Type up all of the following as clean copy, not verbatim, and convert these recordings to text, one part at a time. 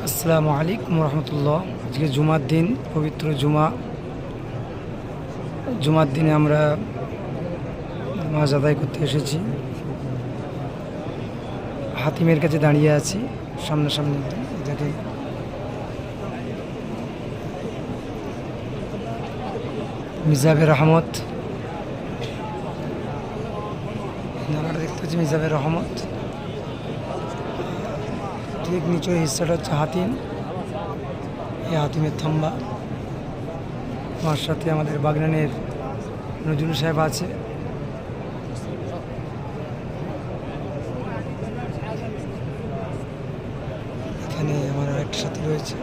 আসসালামু আলাইকুম রহমতুল্লাহ। আজকে জুমার দিন, পবিত্র জুমার দিনে আমরা নামাজ আদায় করতে এসেছি। হাতিমের কাছে দাঁড়িয়ে আছি, সামনাসামনি দেখে মিজাবের রহমত, নামাটা দেখতে পাচ্ছি মিজাবের রহমত। ঠিক নিচের হিস্সাটা হচ্ছে হাতিম, এই হাতিমের থাম্বা। আমার সাথে আমাদের বাগনানের নজরুল সাহেব আছে। এখানে আমার আরেকটা সাথী রয়েছে।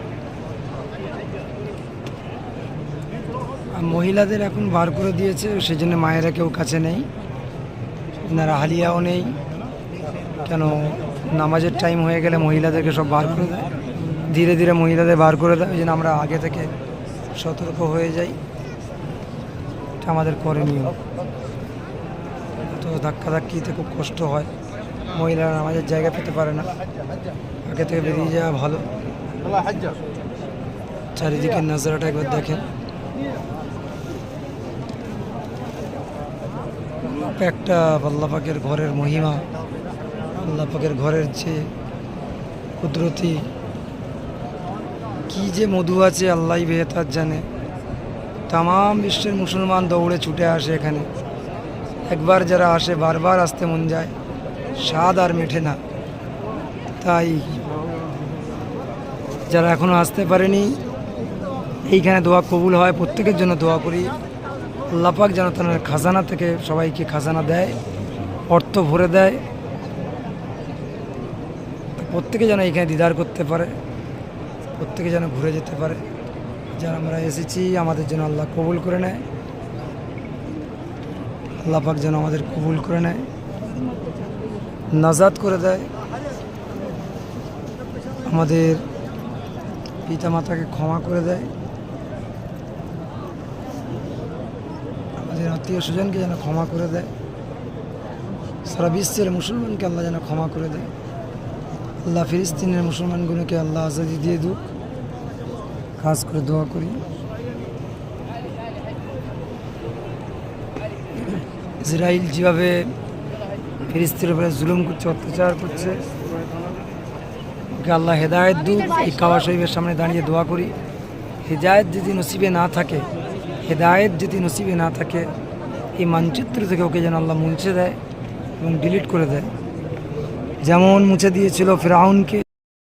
মহিলাদের এখন বার করে দিয়েছে, সেই জন্য মায়েরা কেউ কাছে নেই, আপনারা হালিয়াও নেই। কেন, নামাজের টাইম হয়ে গেলে মহিলাদেরকে সব বার করে দেয়, ধীরে ধীরে মহিলাদের বার করে দেয়। ওই জন্য আমরা আগে থেকে সতর্ক হয়ে যাই, এটা আমাদের করণীয়। তো ধাক্কাধাক্কিতে খুব কষ্ট হয়, মহিলারা নামাজের জায়গা পেতে পারে না, আগে থেকে বেরিয়ে যাওয়া ভালো। চারিদিকের নজরাটা একবার দেখেন, একটা আল্লাহ পাকের ঘরের মহিমা, আল্লাহ পাকের ঘরের যে কুদরতি কি যে মধু আছে আল্লাহই বেহতার জানে। তামাম বিশ্বের মুসলমান দৌড়ে ছুটে আসে এখানে। একবার যারা আসে বারবার আসতে মন যায়, স্বাদ আর মেঠে না। তাই যারা এখনও আসতে পারেনি, এইখানে দোয়া কবুল হয়, প্রত্যেকের জন্য দোয়া করি। আল্লাহ পাক যেন তার খাজানা থেকে সবাইকে খাজানা দেয়, অর্থ ভরে দেয়, প্রত্যেকে যেন এখানে দিদার করতে পারে, প্রত্যেকে যেন ঘুরে যেতে পারে। যারা আমরা এসেছি আমাদের যেন আল্লাহ কবুল করে নেয়, আল্লাহ পাক যেন আমাদের কবুল করে নেয়, নাজাত করে দেয়, আমাদের পিতামাতাকে ক্ষমা করে দেয়, আমাদের আত্মীয় স্বজনকে যেন ক্ষমা করে দেয়, সারা বিশ্বের মুসলমানকে আল্লাহ যেন ক্ষমা করে দেয়। আল্লাহ ফিলিস্তিনের মুসলমানগুলোকে আল্লাহ আজাদি দিয়ে দুক, কাজ করে দোয়া করি। ইসরায়েল যেভাবে ফিলিস্তিনের উপরে জুলুম করছে, অত্যাচার করছে, ওকে আল্লাহ হেদায়েত দুক। এই কাবা শরীফের সামনে দাঁড়িয়ে দোয়া করি, হেদায়েত যদি নসিবে না থাকে, হেদায়েত যদি নসিবে না থাকে, এই মানচিত্র থেকে ওকে যেন আল্লাহ মুছে দেয় এবং ডিলিট করে দেয়, যেমন মুছে দিয়েছিল ফিরআউনকে।